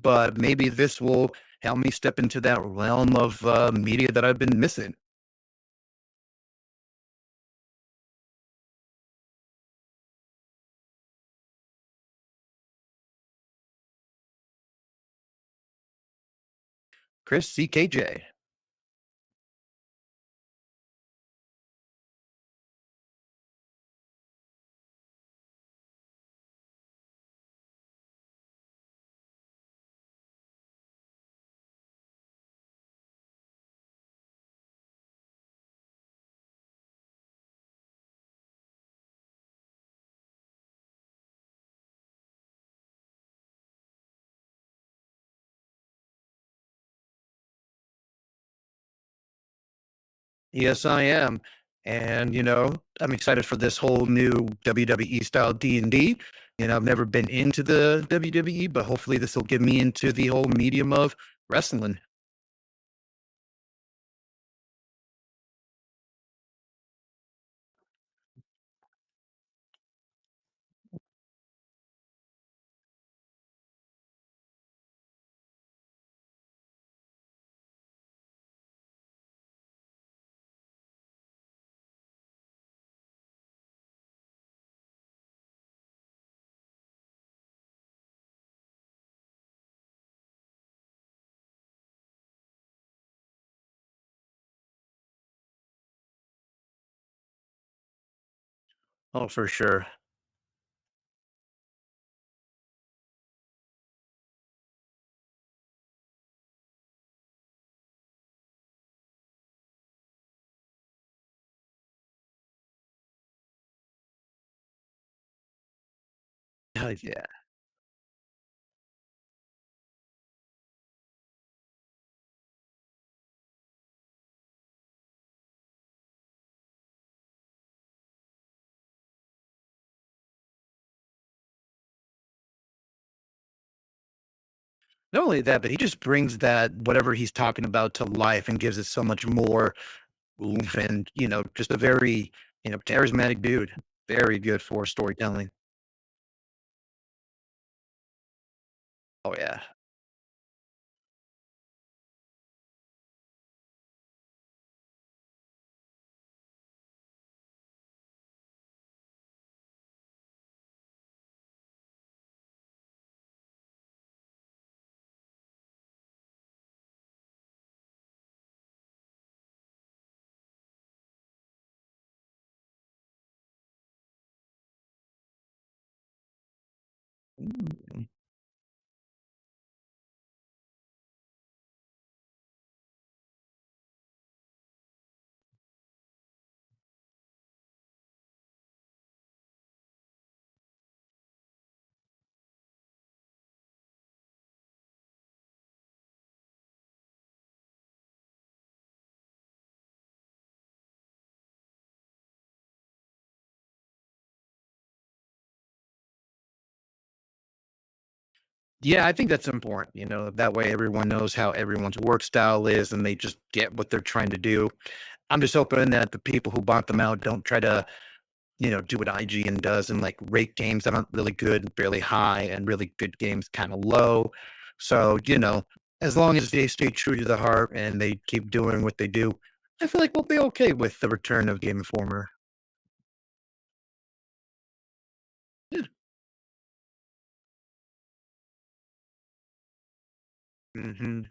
but maybe this will help me step into that realm of media that I've been missing. Chris CKJ. Yes, I am. And, I'm excited for this whole new WWE style D&D. I've never been into the WWE, but hopefully this will get me into the whole medium of wrestling. Oh, for sure. Oh, yeah. Not only that, but he just brings that whatever he's talking about to life and gives it so much more oomph and, just a very, charismatic dude. Very good for storytelling. Oh, yeah. Mm. Yeah, I think that's important. That way everyone knows how everyone's work style is and they just get what they're trying to do. I'm just hoping that the people who bought them out don't try to, do what IGN does and like rate games that aren't really good, really high, and really good games kind of low. So, as long as they stay true to the heart and they keep doing what they do, I feel like we'll be okay with the return of Game Informer. Yeah. Hmm.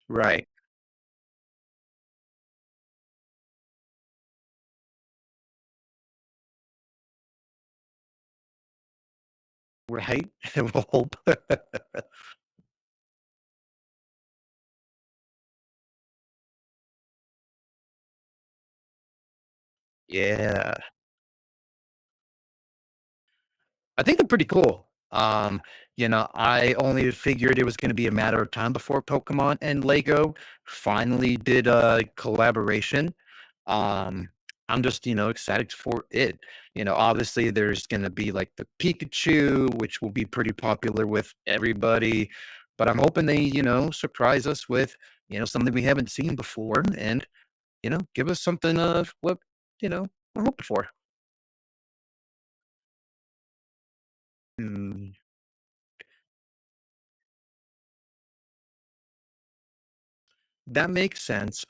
Right. Right. We'll hope. Yeah. I think they're pretty cool. I only figured it was going to be a matter of time before Pokemon and Lego finally did a collaboration. Um, I'm just, excited for it. Obviously there's going to be like the Pikachu, which will be pretty popular with everybody. but I'm hoping they, surprise us with, something we haven't seen before and, give us something of what, we're hoping for. Mm, that makes sense.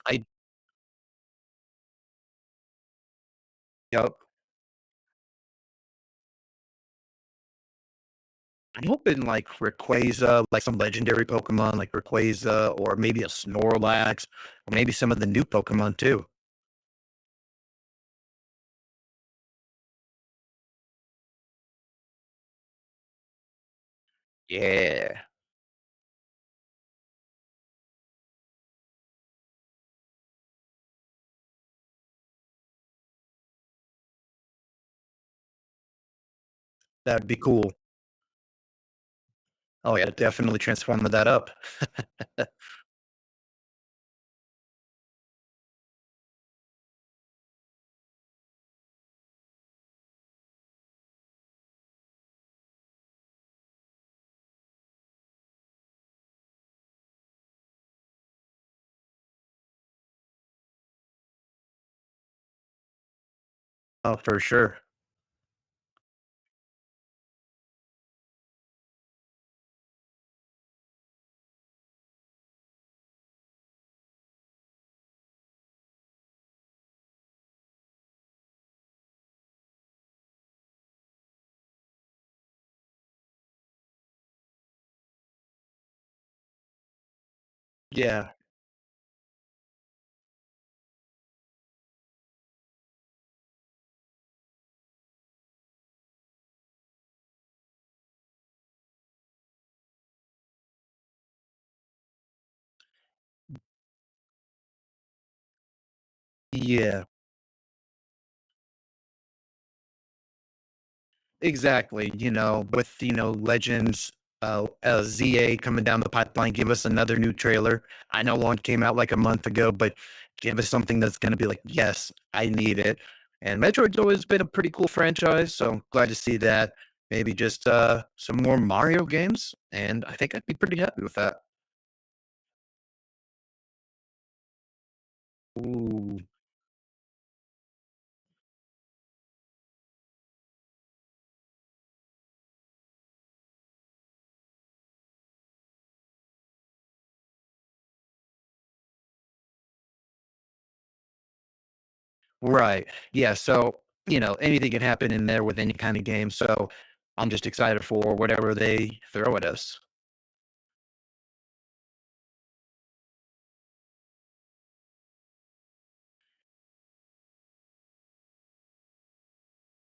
Yep. I'm hoping like Rayquaza, like some legendary Pokemon like Rayquaza, or maybe a Snorlax, or maybe some of the new Pokemon too. Yeah, that'd be cool. Oh yeah, definitely transforming that up. Oh, for sure. Yeah. Yeah. Exactly, with, Legends, ZA coming down the pipeline, give us another new trailer. I know one came out like a month ago, but give us something that's gonna be like, "Yes, I need it." And Metroid's always been a pretty cool franchise, so glad to see that. Maybe just, some more Mario games, and I think I'd be pretty happy with that. Ooh. Right. Yeah, so, anything can happen in there with any kind of game, so I'm just excited for whatever they throw at us.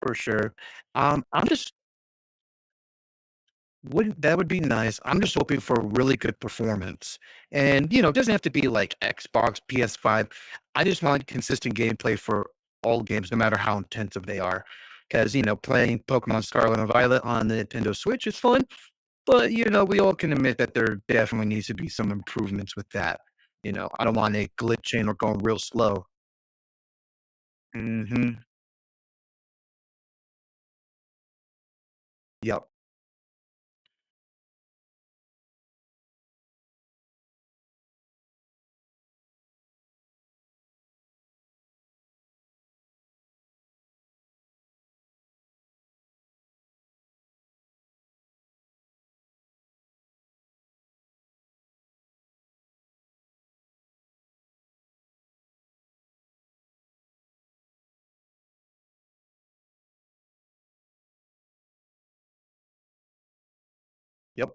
For sure. I'm just Wouldn't that would be nice. I'm just hoping for a really good performance. And, it doesn't have to be like Xbox, PS5. I just want consistent gameplay for all games, no matter how intensive they are. Because, playing Pokemon Scarlet and Violet on the Nintendo Switch is fun, but, we all can admit that there definitely needs to be some improvements with that. I don't want it glitching or going real slow. Hmm. Yep. Yep.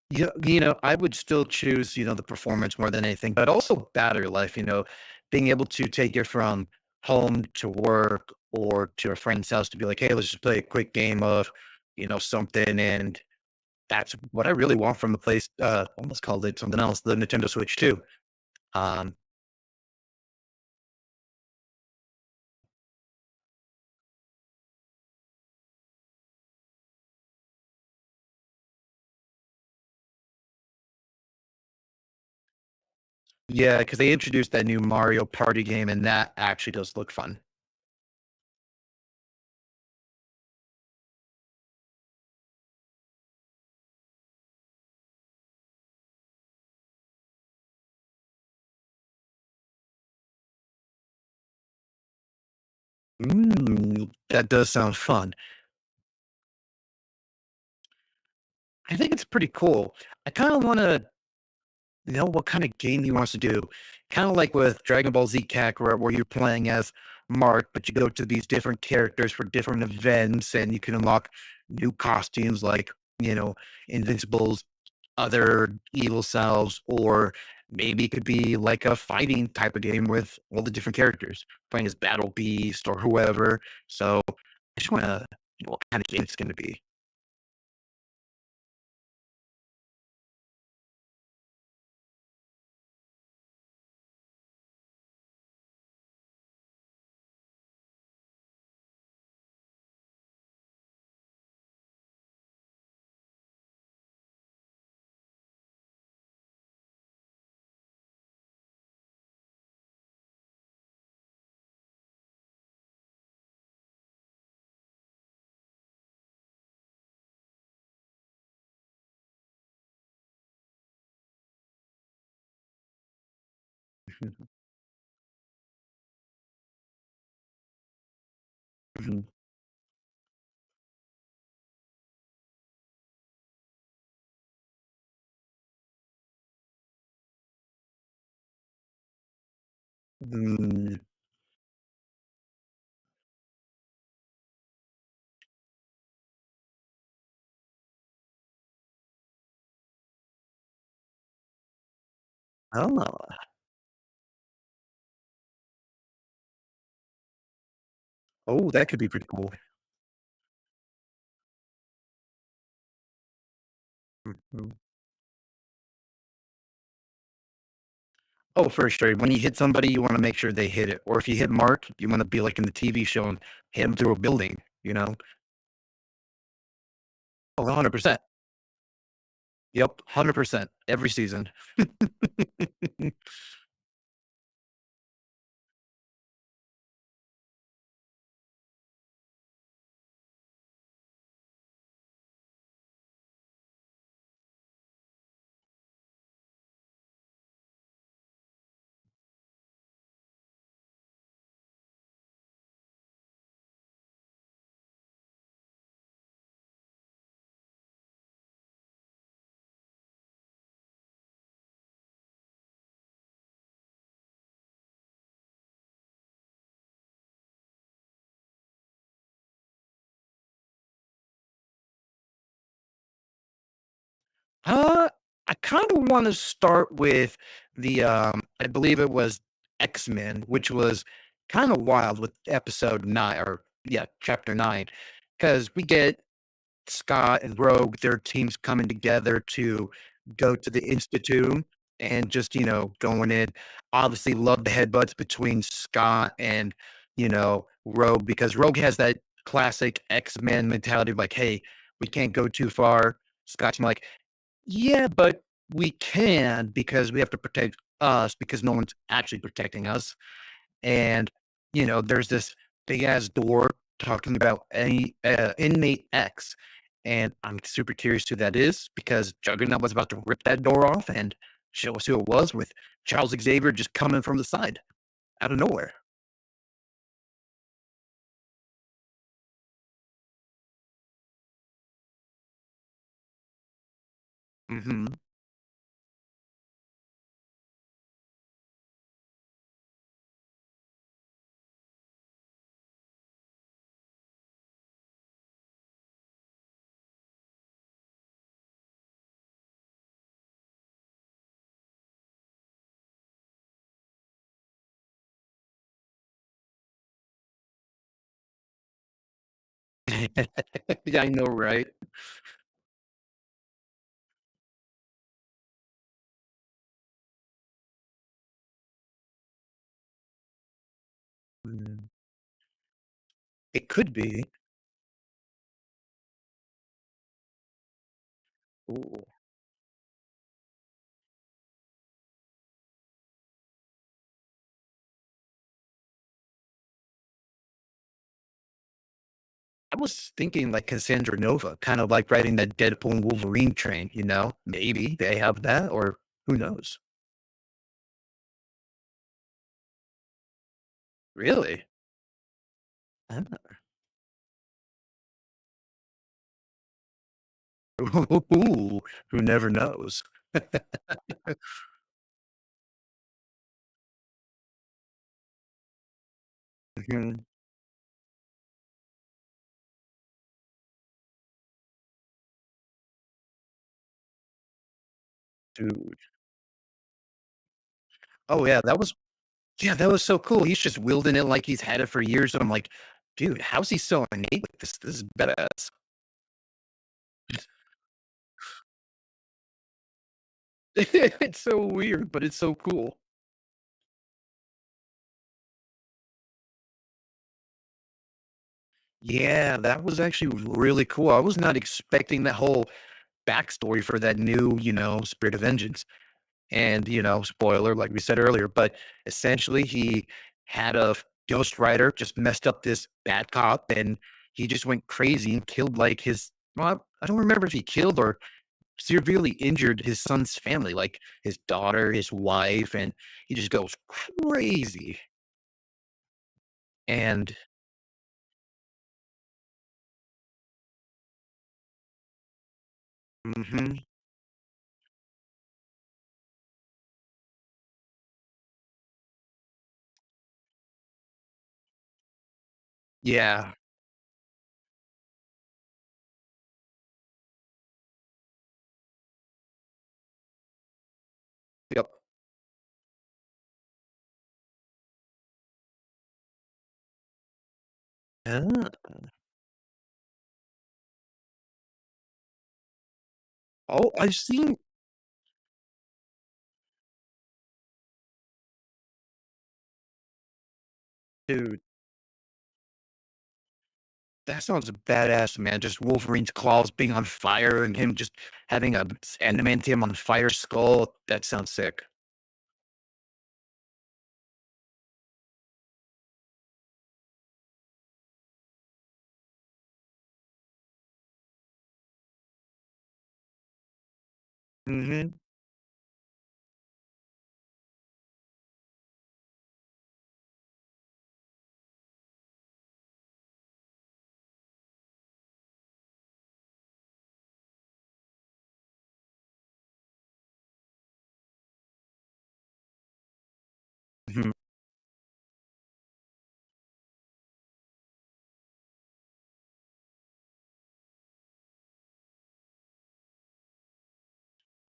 Yeah, I would still choose, the performance more than anything, but also battery life, being able to take it from home to work or to a friend's house to be like, hey, let's just play a quick game of, something. And that's what I really want from the place. Almost called it something else, the Nintendo Switch too. Um, yeah, because they introduced that new Mario Party game and that actually does look fun. That does sound fun. I think it's pretty cool. I kind of want to know what kind of game he wants to do. Kind of like with Dragon Ball Z Kakarot, where you're playing as Mark, but you go to these different characters for different events, and you can unlock new costumes like, Invincible's other evil selves, or maybe it could be like a fighting type of game with all the different characters playing as Battle Beast or whoever. So I just want to know what kind of game it's going to be. Mm, oh, oh, that could be pretty cool. Mhm. Oh, for sure. When you hit somebody, you want to make sure they hit it. Or if you hit Mark, you want to be like in the TV show and hit him through a building, you know? Oh, 100%. Yep, 100% every season. Uh, I kind of want to start with I believe it was X-Men, which was kind of wild with episode 9, or yeah, chapter 9, because we get Scott and Rogue, their teams coming together to go to the Institute and just, going in. Obviously, love the headbutts between Scott and, Rogue, because Rogue has that classic X-Men mentality of like, hey, we can't go too far. Scott's like, yeah, but we can because we have to protect us because no one's actually protecting us. And, there's this big ass door talking about any inmate X. And I'm super curious who that is because Juggernaut was about to rip that door off and show us who it was with Charles Xavier just coming from the side out of nowhere. Hmm. Yeah, I know, right? Mm. It could be. Ooh. I was thinking like Cassandra Nova, kind of like riding that Deadpool and Wolverine train, Maybe they have that, or who knows? Really? Ah. Ooh, who never knows? Mhm. Dude. Oh, yeah, that was so cool. He's just wielding it like he's had it for years, and I'm like, "Dude, how's he so innate with this? This is badass." It's so weird, but it's so cool. Yeah, that was actually really cool. I was not expecting that whole backstory for that new, Spirit of Vengeance. And, spoiler, like we said earlier, but essentially he had a ghostwriter just messed up this bad cop and he just went crazy and killed like well, I don't remember if he killed or severely injured his son's family, like his daughter, his wife, and he just goes crazy. And mhm, yeah, yep. Ah, oh, I've seen, dude. That sounds badass, man. Just Wolverine's claws being on fire and him just having a adamantium on fire skull. That sounds sick. Mhm. Mhm.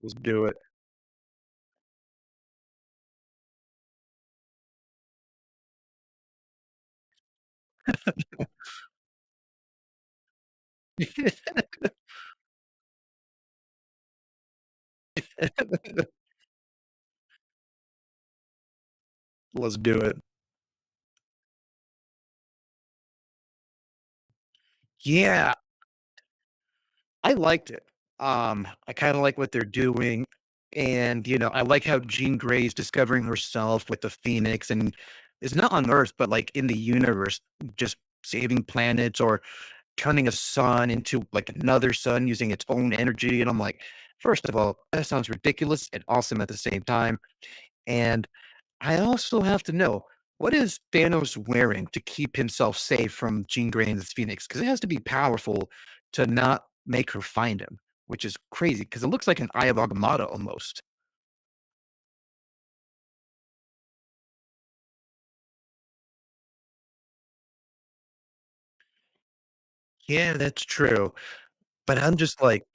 Let's do it. Let's do it. Yeah, I liked it. I kinda like what they're doing, and, I like how Jean Grey's discovering herself with the Phoenix, and it's not on Earth, but, like, in the universe, just saving planets or turning a sun into, like, another sun using its own energy, and I'm like, first of all, that sounds ridiculous and awesome at the same time, and I also have to know, what is Thanos wearing to keep himself safe from Jean Grey and the Phoenix? Because it has to be powerful to not make her find him, which is crazy because it looks like an Eye of Agamotto almost. Yeah, that's true. But I'm just like,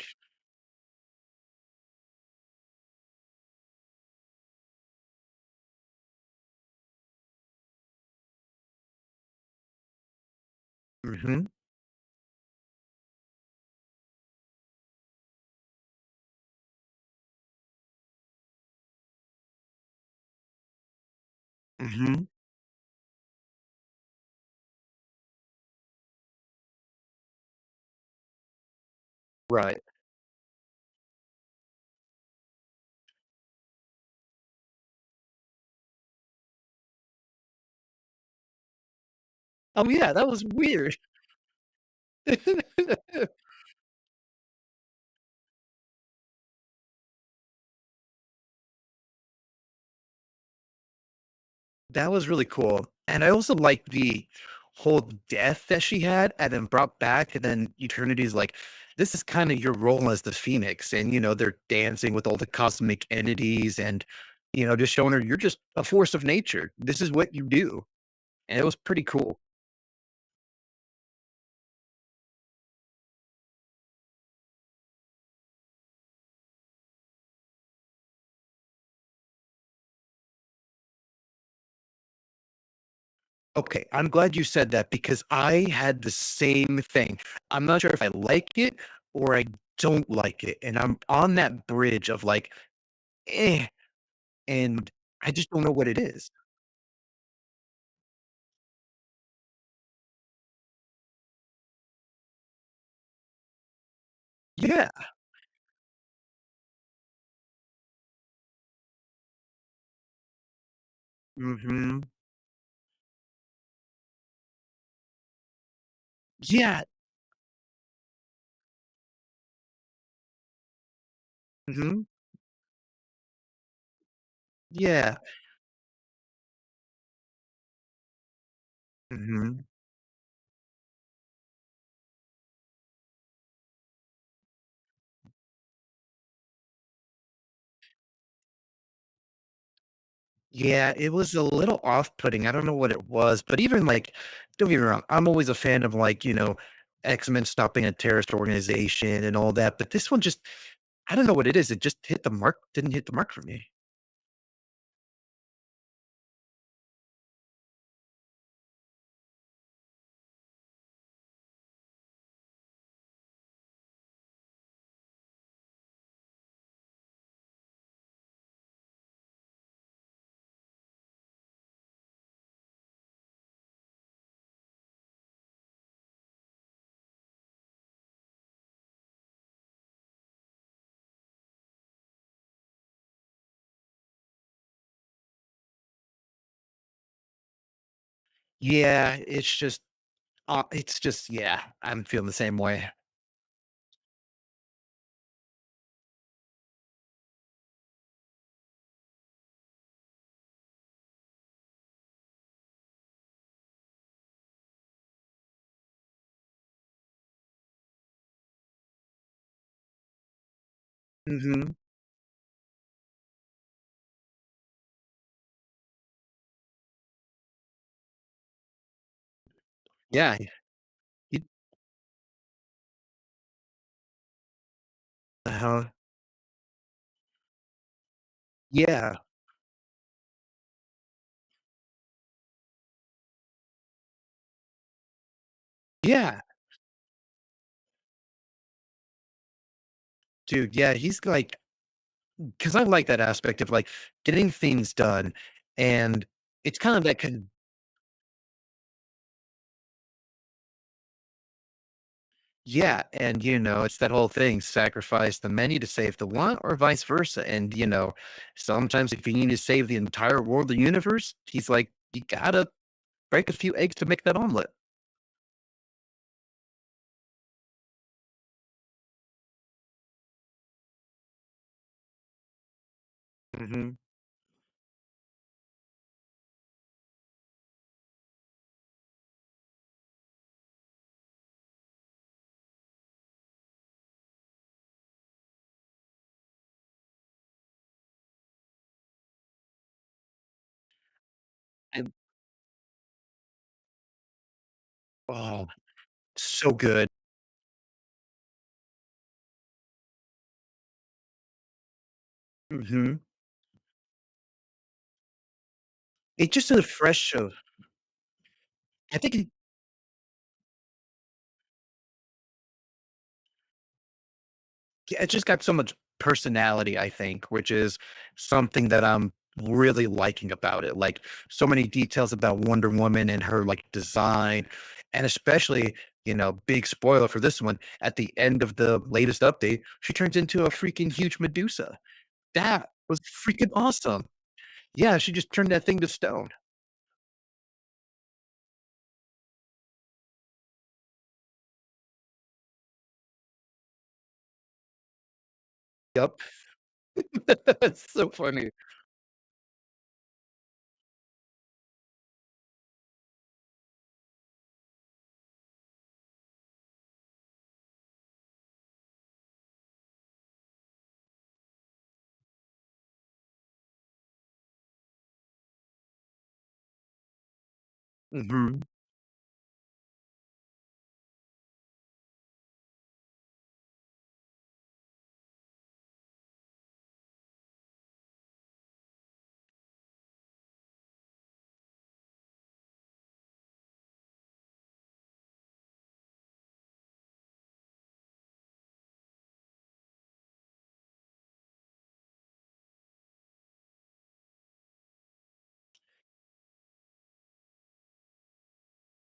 mhm, mhm, right. Oh, yeah, that was weird. That was really cool. And I also like the whole death that she had and then brought back, and then Eternity's like, "This is kinda your role as the Phoenix," and, they're dancing with all the cosmic entities and, just showing her, "You're just a force of nature. This is what you do." And it was pretty cool. Okay, I'm glad you said that because I had the same thing. I'm not sure if I like it or I don't like it, and I'm on that bridge of like, "Eh," and I just don't know what it is. Yeah. Mhm. Yeah. Mhm. Yeah. Mhm. Yeah, it was a little off-putting. I don't know what it was, but even, like, don't get me wrong, I'm always a fan of, like, X-Men stopping a terrorist organization and all that, but this one just I don't know what it is. It just hit the mark didn't hit the mark for me. Yeah, it's just yeah, I'm feeling the same way. Mhm. Yeah. Y Uh-huh. Yeah. Yeah. Dude, yeah, he's like, because I like that aspect of, like, getting things done, and it's kind of that con yeah, and, it's that whole thing, sacrifice the many to save the one or vice versa, and, sometimes if you need to save the entire world, the universe, he's like, "You gotta break a few eggs to make that omelet." Mhm. And oh, so good. Mhm. It's just a fresh show. I think it just got so much personality, I think, which is something that I'm really liking about it. Like, so many details about Wonder Woman and her, like, design, and especially, big spoiler for this one, at the end of the latest update, she turns into a freaking huge Medusa. That was freaking awesome. Yeah, she just turned that thing to stone. Yep. That's so funny. Mhm.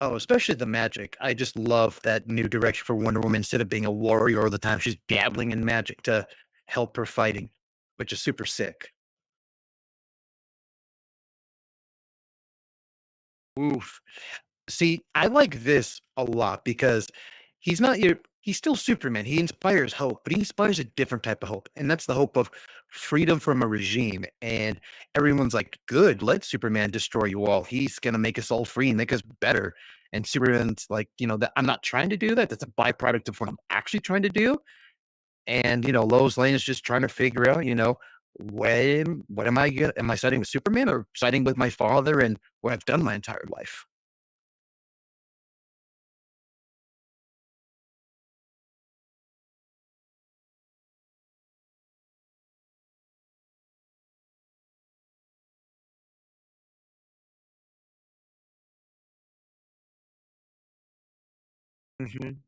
Oh, especially the magic. I just love that new direction for Wonder Woman instead of being a warrior all the time, she's dabbling in magic to help her fighting, which is super sick. Oof. See, I like this a lot because he's still Superman. He inspires hope, but he inspires a different type of hope. And that's the hope of freedom from a regime. And everyone's like, good, let Superman destroy you all. He's gonna make us all free and make us better. And Superman's like, that I'm not trying to do that. That's a byproduct of what I'm actually trying to do. And Lois Lane is just trying to figure out, what am I am I siding with Superman or siding with my father and what I've done my entire life? Mhm.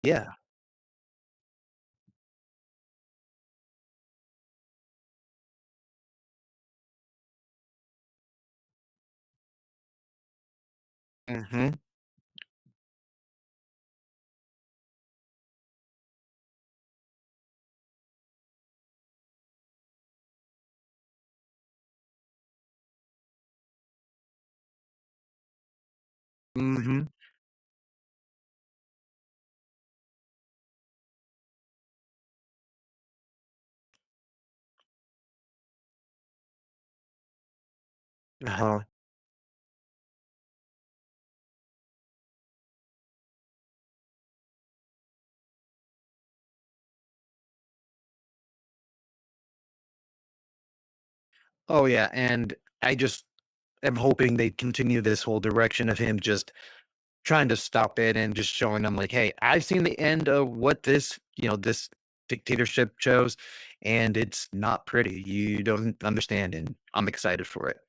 Yeah. Mhm. Mhm. Uh-huh. Oh, yeah, and I just am hoping they continue this whole direction of him just trying to stop it and just showing them like, "Hey, I've seen the end of what this dictatorship chose, and it's not pretty. You don't understand, and I'm excited for it."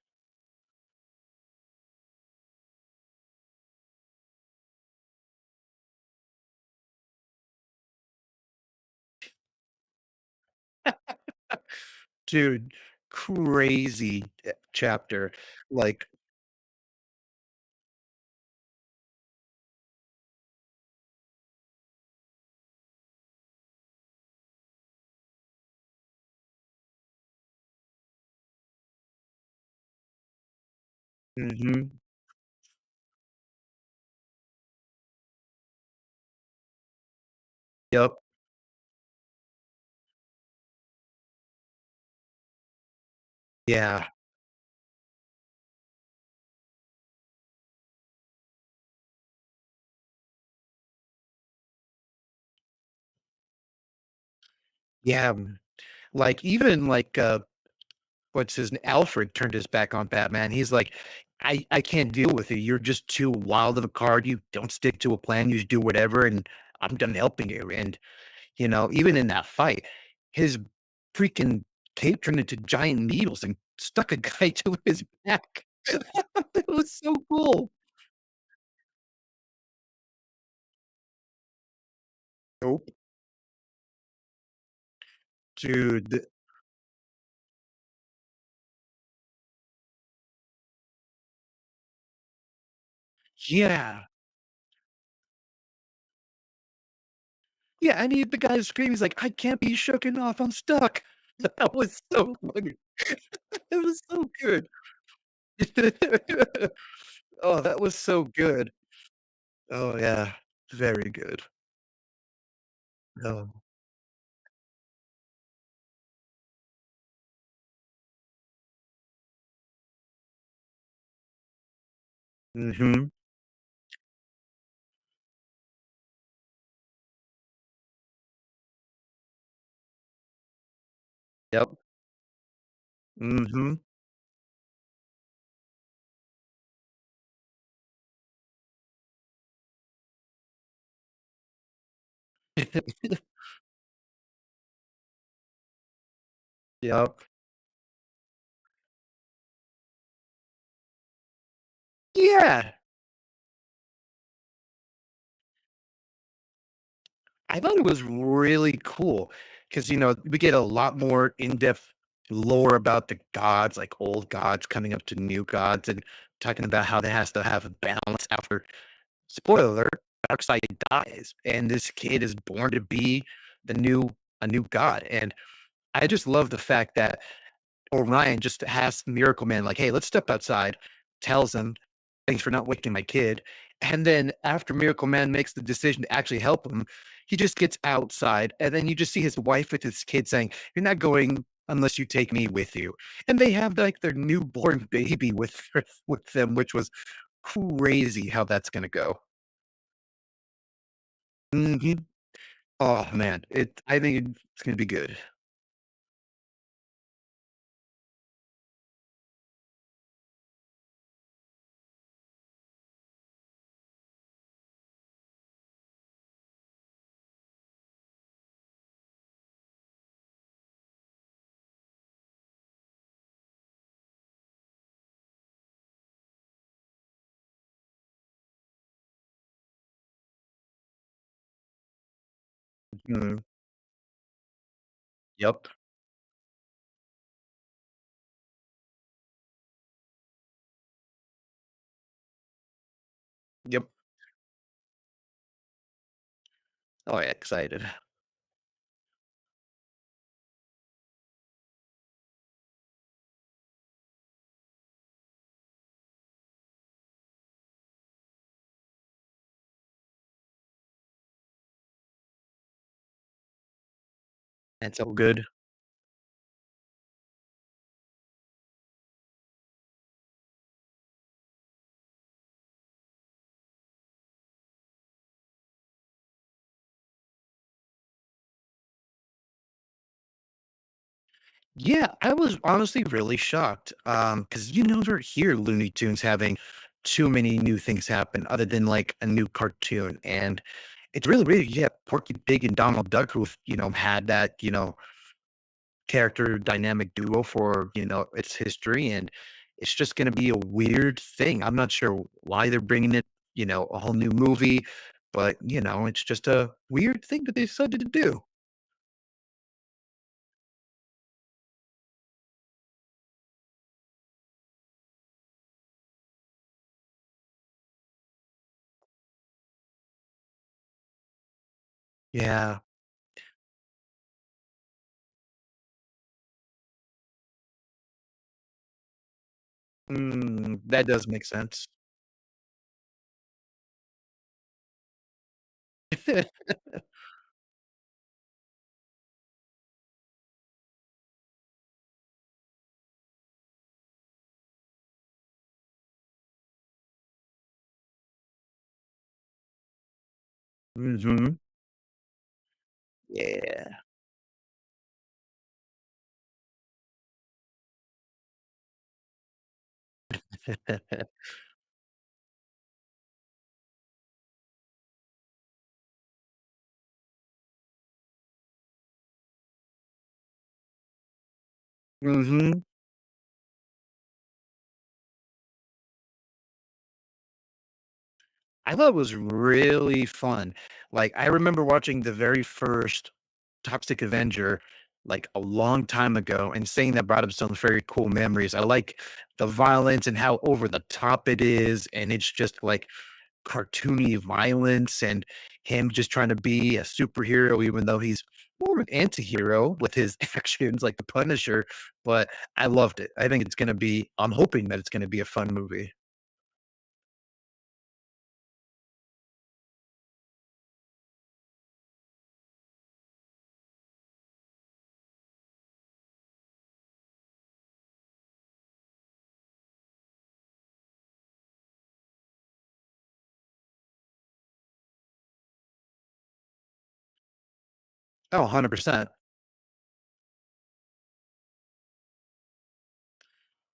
Dude, crazy, chapter. Like mhm. Yep. Yeah. Yeah, like, even, like, what's his Alfred turned his back on Batman. He's like, I can't deal with you. You're just too wild of a card. You don't stick to a plan. You just do whatever, and I'm done helping you." And even in that fight, his freaking cape turned into giant needles and stuck a guy to his back. It was so cool. Nope, dude. Yeah, yeah. And the guy screaming, he's like, "I can't be shooken off. I'm stuck." That was so funny. It was so good. Oh, that was so good. Oh, yeah. Very good. Oh. Mhm. Yep. Mhm. Yep. Yeah. I thought it was really cool because, we get a lot more in-depth lore about the gods, like old gods coming up to new gods and talking about how they has to have a balance after spoiler alert, Darkseid dies, and this kid is born to be the new a new god. And I just love the fact that Orion just asks Miracle Man, like, "Hey, let's step outside." Tells him, "Thanks for not waking my kid." And then after Miracle Man makes the decision to actually help him, he just gets outside, and then you just see his wife with his kid saying, "You're not going unless you take me with you." And they have like their newborn baby with them, which was crazy how that's gonna go. Mhm. Oh man, I think it's gonna be good. Mhm. Yep. Yep. Oh yeah, excited. It's so good. Yeah, I was honestly really shocked. Because you never hear Looney Tunes having too many new things happen other than like a new cartoon. And it's really, really, yeah, Porky Pig and Donald Duck who, had that, character dynamic duo for, its history. And it's just going to be a weird thing. I'm not sure why they're bringing it, a whole new movie, but, it's just a weird thing that they decided to do. Yeah. That does make sense. Mhm. Yeah. Mhm. I thought it was really fun. Like, I remember watching the very first Toxic Avenger, like, a long time ago and saying that brought up some very cool memories. I like the violence and how over the top it is, and it's just, like, cartoony violence and him just trying to be a superhero even though he's more of an anti-hero with his actions like the Punisher, but I loved it. I think it's gonna be I'm hoping that it's gonna be a fun movie. Oh, 100%.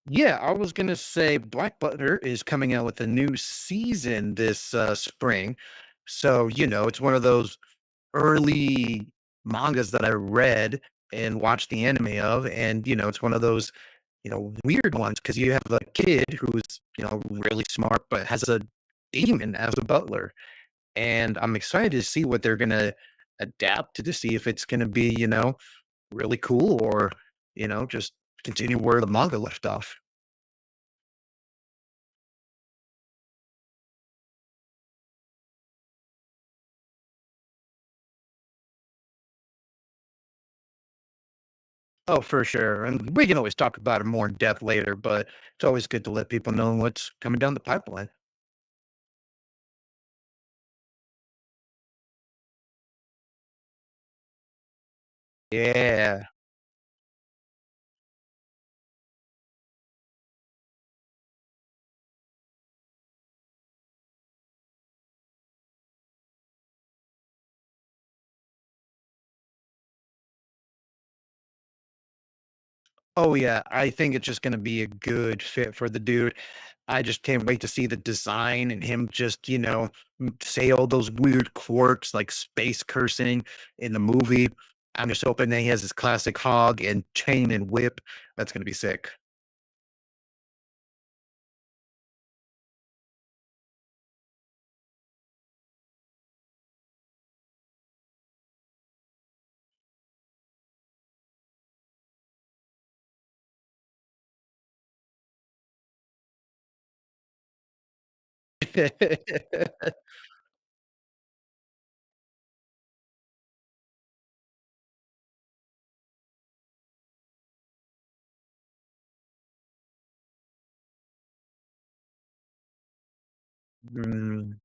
Yeah, I was gonna say Black Butler is coming out with a new season this spring. So, it's one of those early mangas that I read and watched the anime of. And, it's one of those, weird ones because you have a kid who's, really smart, but has a demon as a butler. And I'm excited to see what they're gonna adapt to see if it's gonna be, really cool or, just continue where the manga left off. Oh, for sure. And we can always talk about it more in depth later, but it's always good to let people know what's coming down the pipeline. Yeah. Oh, yeah. I think it's just going to be a good fit for the dude. I just can't wait to see the design and him just, say all those weird quirks like space cursing in the movie. I'm just hoping that he has his classic hog and chain and whip. That's going to be sick. Mm,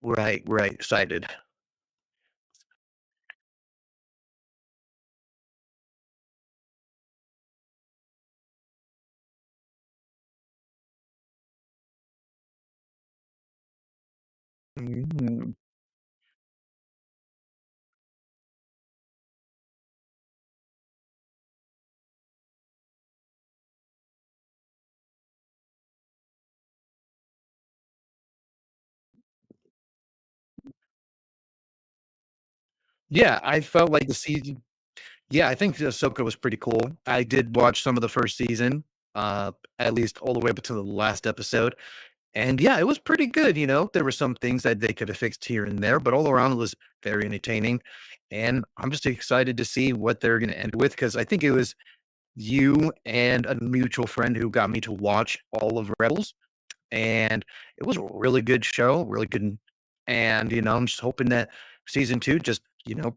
right, right. Excited. Mm. Yeah, I felt like the season. Yeah, I think Ahsoka was pretty cool. I did watch some of the first season, at least all the way up to the last episode, and yeah, it was pretty good. There were some things that they could have fixed here and there, but all around it was very entertaining. And I'm just excited to see what they're going to end with because I think it was you and a mutual friend who got me to watch all of Rebels, and it was a really good show, really good. And I'm just hoping that season two just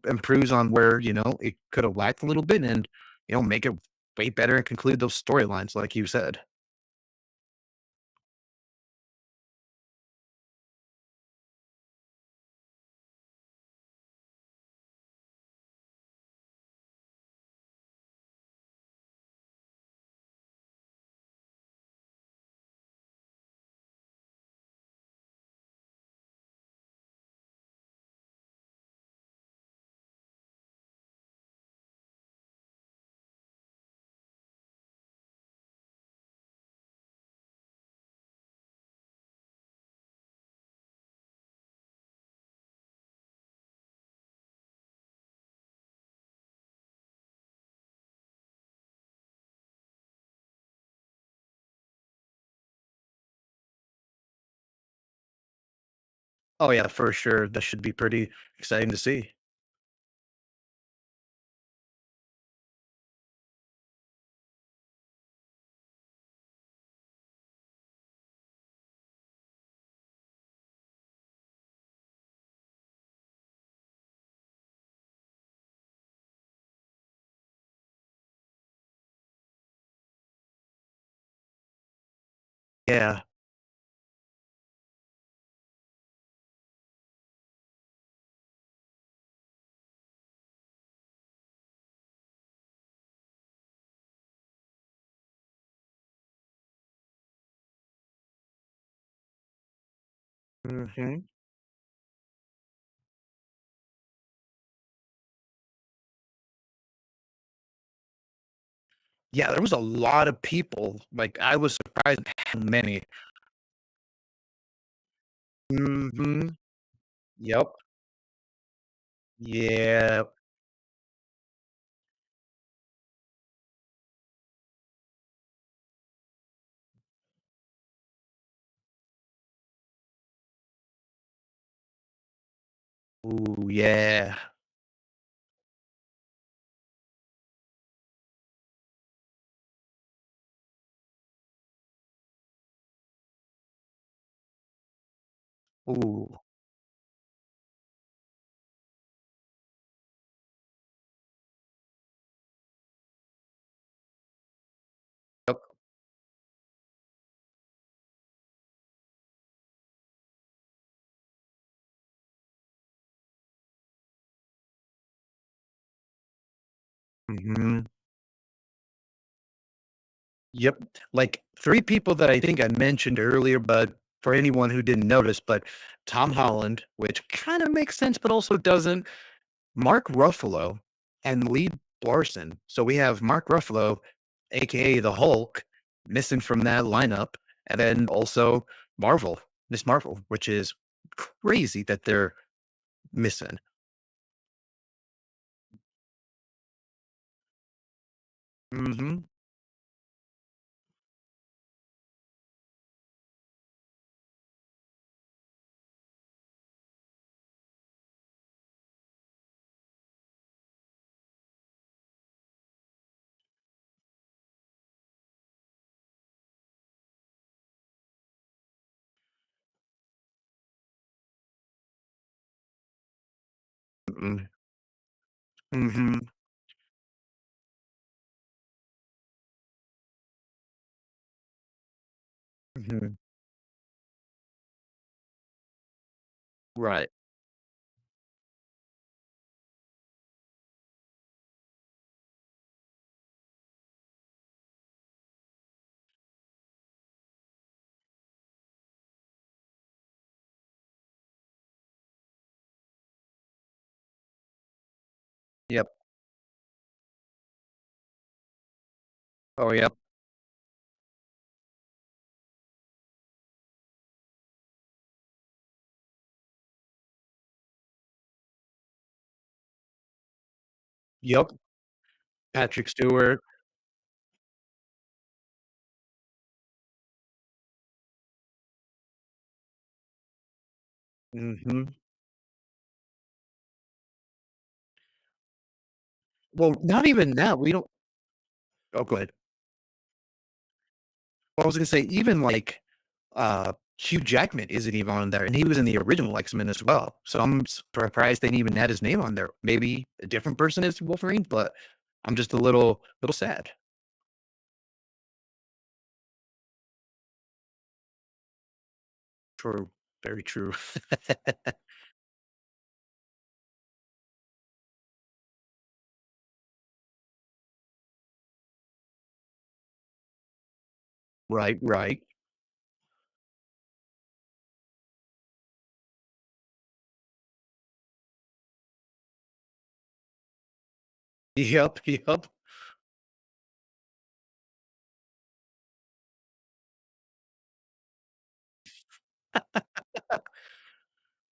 improves on where it could have lacked a little bit, and make it way better and conclude those storylines, like you said. Oh yeah, for sure. That should be pretty exciting to see. Yeah. Mhm. Yeah, there was a lot of people, like, I was surprised at how many. Mhm. Yep. Yeah. Ooh, yeah. Ooh. Yep. Mhm. Yep. Like 3 people that I think I mentioned earlier, but for anyone who didn't notice, but Tom Holland, which kind of makes sense, but also doesn't, Mark Ruffalo, and Lee Larson. So we have Mark Ruffalo, aka the Hulk, missing from that lineup, and then also Marvel, Miss Marvel, which is crazy that they're missing. Mhm. Mhm. Mhm. Mhm. Right. Yep. Oh, yep. Yep. Patrick Stewart. Mhm. Well, not even that. We don't. Oh, go ahead. Well, I was gonna say, even like Hugh Jackman isn't even on there, and he was in the original X-Men as well. So I'm surprised they didn't even add his name on there. Maybe a different person is Wolverine, but I'm just a little sad. True, very true. Right, right. Yep, yep.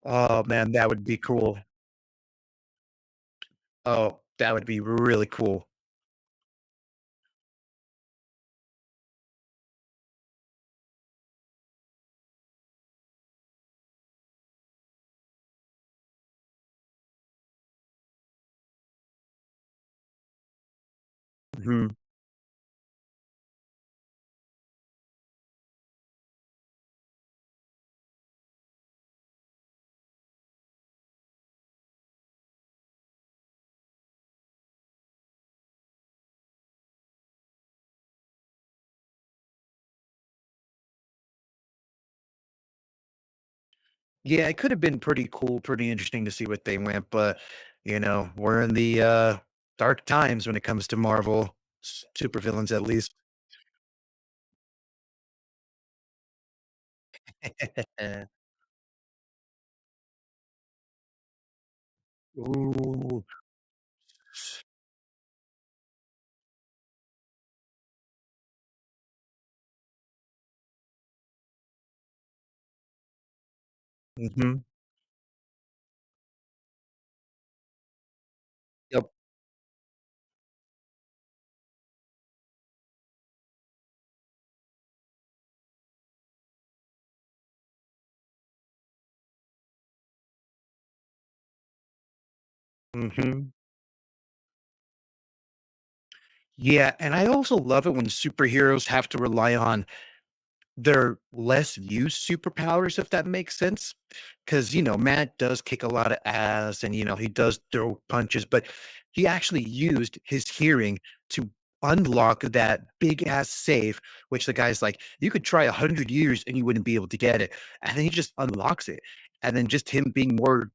Oh man, that would be cool. Oh, that would be really cool. Mhm. Yeah, it could have been pretty cool, pretty interesting to see what they went, but we're in the dark times when it comes to Marvel supervillains, at least. Ooh. Mhm. Yep. Mhm. Yeah, and I also love it when superheroes have to rely on their less used superpowers, if that makes sense. Because, Matt does kick a lot of ass and, he does throw punches, but he actually used his hearing to unlock that big ass safe, which the guy's like, you could try 100 years and you wouldn't be able to get it. And then he just unlocks it. And then just him being more,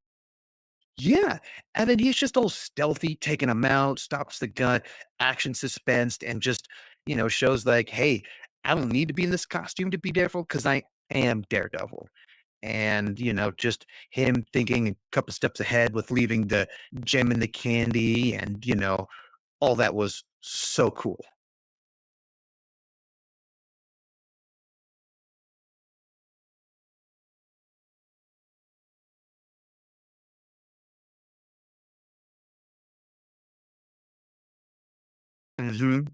yeah. And then he's just all stealthy, taking him out, stops the gun, action suspense, and just, shows like, hey, I don't need to be in this costume to be Daredevil because I am Daredevil. And, just him thinking a couple steps ahead with leaving the gem in the candy and, all that was so cool. Mhm.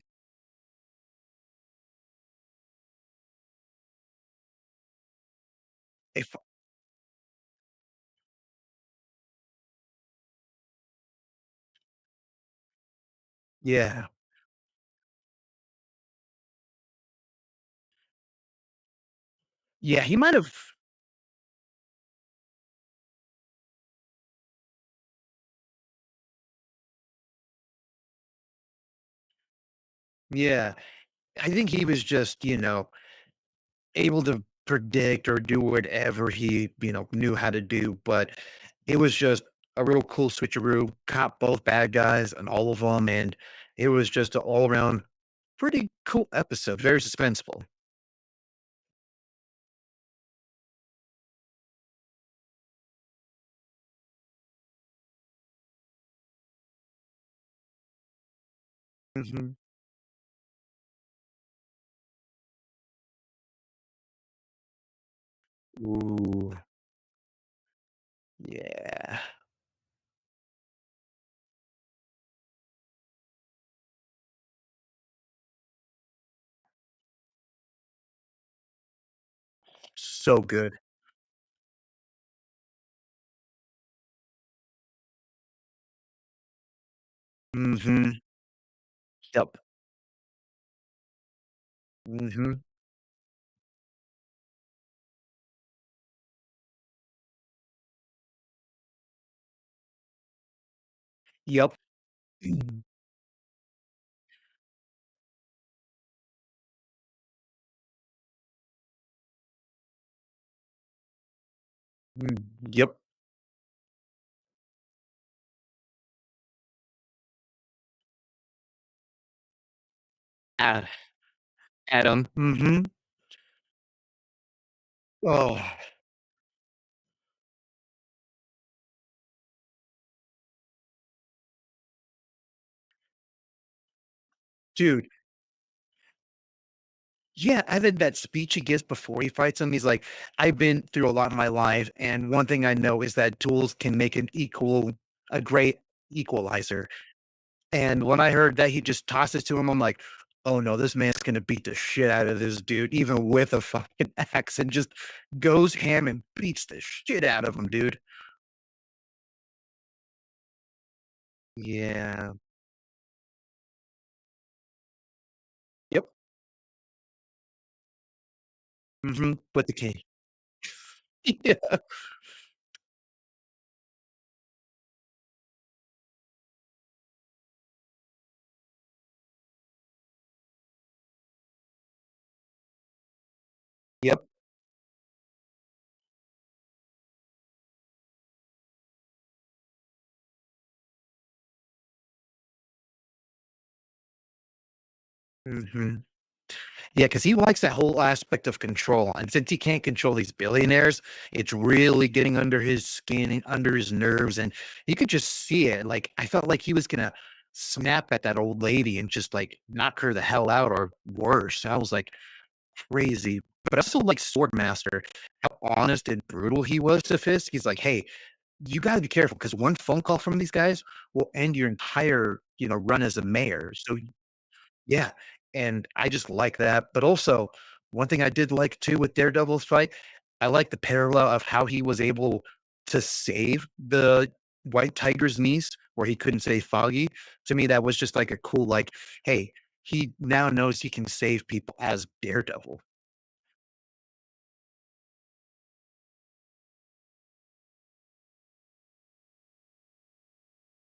If yeah. Yeah, he might have yeah. I think he was just, able to predict or do whatever he, knew how to do, but it was just a real cool switcheroo, caught both bad guys and all of them, and it was just an all around pretty cool episode, very suspenseful. Mhm. Ooh, yeah. So good. Mhm. Yep. Mhm. Yep. Mm, yep. Ad Adam. Mhm. Oh, dude. Yeah, and then that speech he gives before he fights him, he's like, "I've been through a lot in my life, and one thing I know is that tools can make a great equalizer." And when I heard that he just tosses to him, I'm like, "Oh no, this man's gonna beat the shit out of this dude, even with a fucking axe, and just goes ham and beats the shit out of him, dude." Yeah. Yep. Mhm. With the key. Yeah. Yep. Mhm. Yeah, because he likes that whole aspect of control, and since he can't control these billionaires, it's really getting under his skin and under his nerves, and you could just see it, like, I felt like he was gonna snap at that old lady and just, like, knock her the hell out or worse. I was like, "Crazy." But I also like Swordmaster, how honest and brutal he was to Fisk. He's like, "Hey, you gotta be careful because one phone call from these guys will end your entire, run as a mayor, so." Yeah, and I just like that, but also, one thing I did like too with Daredevil's fight, I like the parallel of how he was able to save the White Tiger's niece, where he couldn't save Foggy. To me, that was just like a cool, like, hey, he now knows he can save people as Daredevil.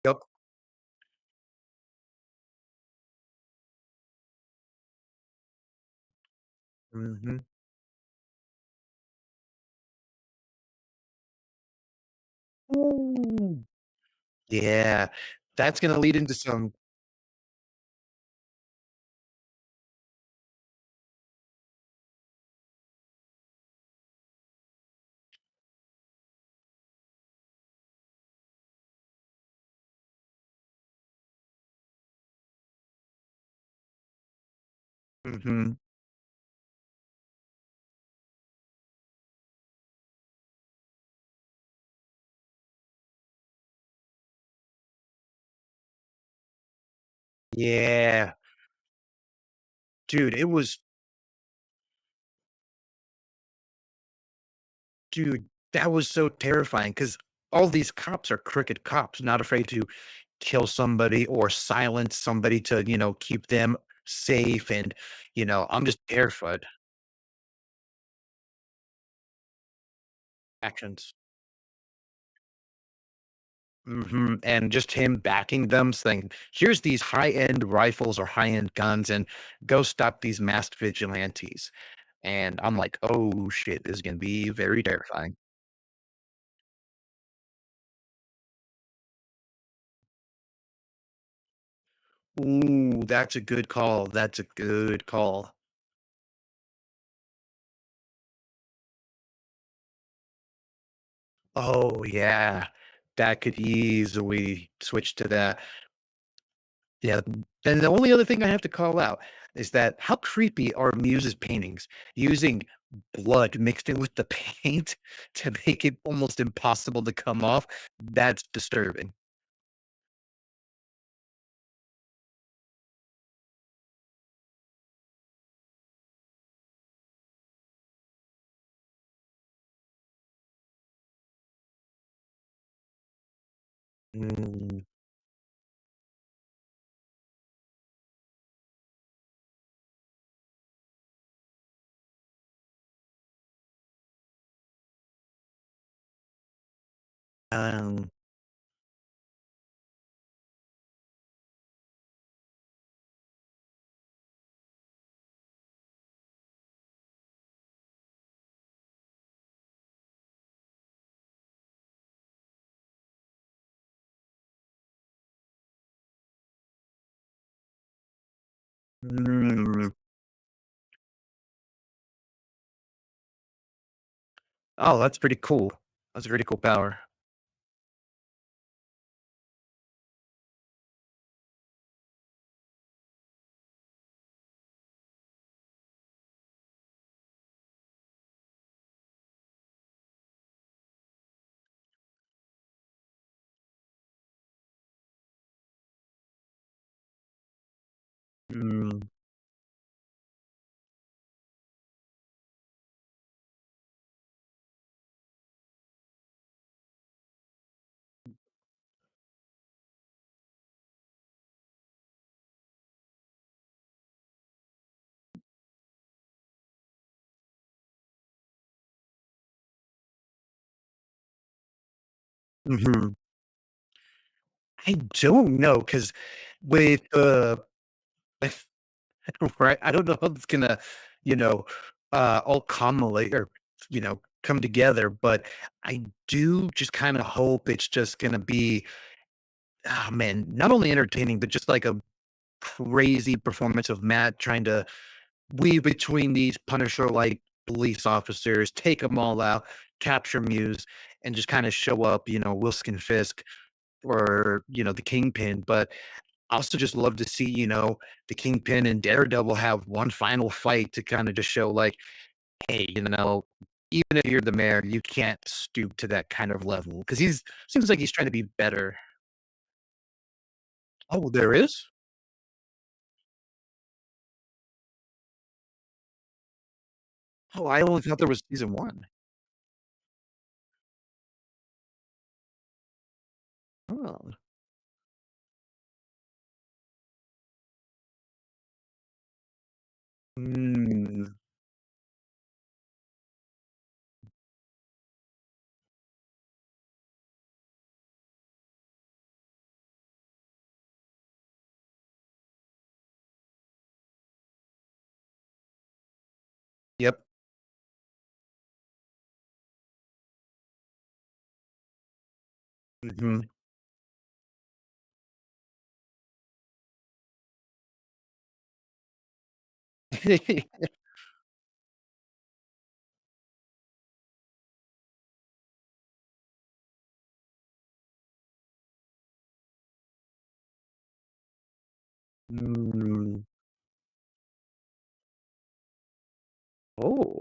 Yep. Mhm. Ooh. Yeah, that's gonna lead into some. Mhm. Yeah. Dude, it was Dude, that was so terrifying because all these cops are crooked cops, not afraid to kill somebody or silence somebody to, keep them safe, and, I'm just terrified. Actions. Mhm, and just him backing them saying, "Here's these high-end rifles or high-end guns, and go stop these masked vigilantes." And I'm like, "Oh, shit, this is gonna be very terrifying." Ooh, that's a good call, that's a good call. Oh, yeah. That could easily switch to that. Yeah, and the only other thing I have to call out is that how creepy are Muse's paintings using blood mixed in with the paint to make it almost impossible to come off. That's disturbing. Mm, um, mm. Oh, that's pretty cool. That's a pretty cool power. Mm, mhm. I don't know because with, with right, I don't know how it's gonna, you know, all culminate or, come together, but I do just kinda hope it's just gonna be, ah, man, not only entertaining, but just like a crazy performance of Matt trying to weave between these Punisher-like police officers, take them all out, capture Muse, and just kinda show up, Wilson Fisk or, the Kingpin, but I also just love to see, the Kingpin and Daredevil have one final fight to kinda just show, like, "Hey, even if you're the mayor, you can't stoop to that kind of level because he's seems like he's trying to be better." Oh, there is? Oh, I only thought there was season 1. Oh. Mm. Yep. Mhm. Mm. Oh,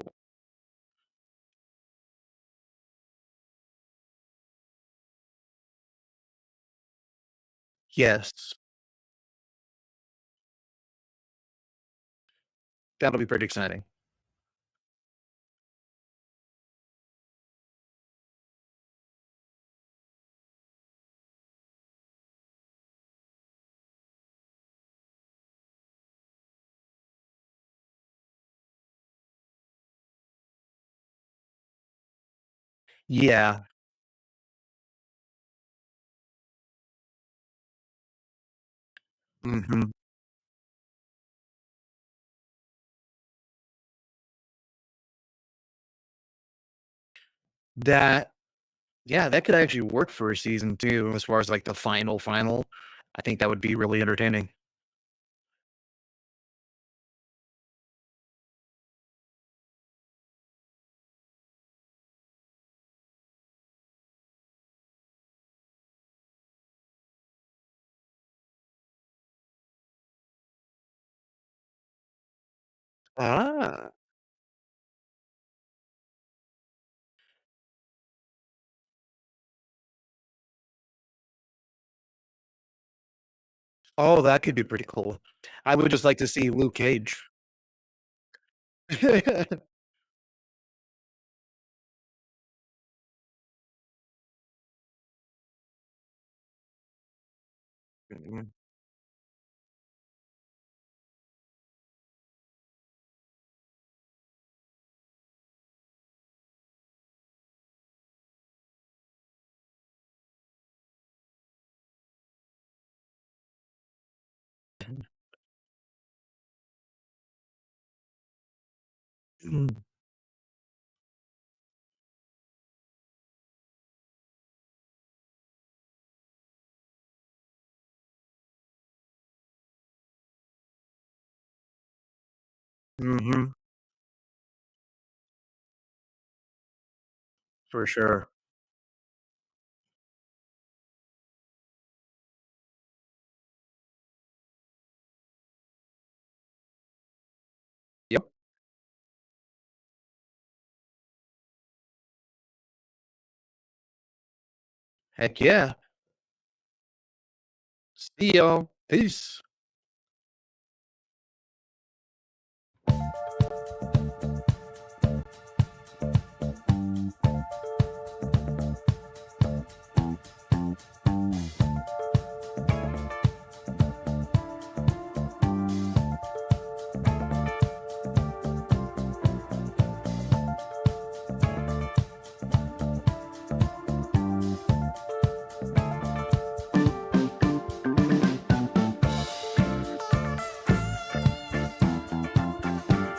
yes. That'll be pretty exciting. Yeah. Mhm. That Yeah, that could actually work for a season 2 as far as, like, the final. I think that would be really entertaining. Ah. Oh, that could be pretty cool. I would just like to see Luke Cage. Mhm. Mm. Mhm. For sure. Yep. Heck yeah. See y'all. Peace.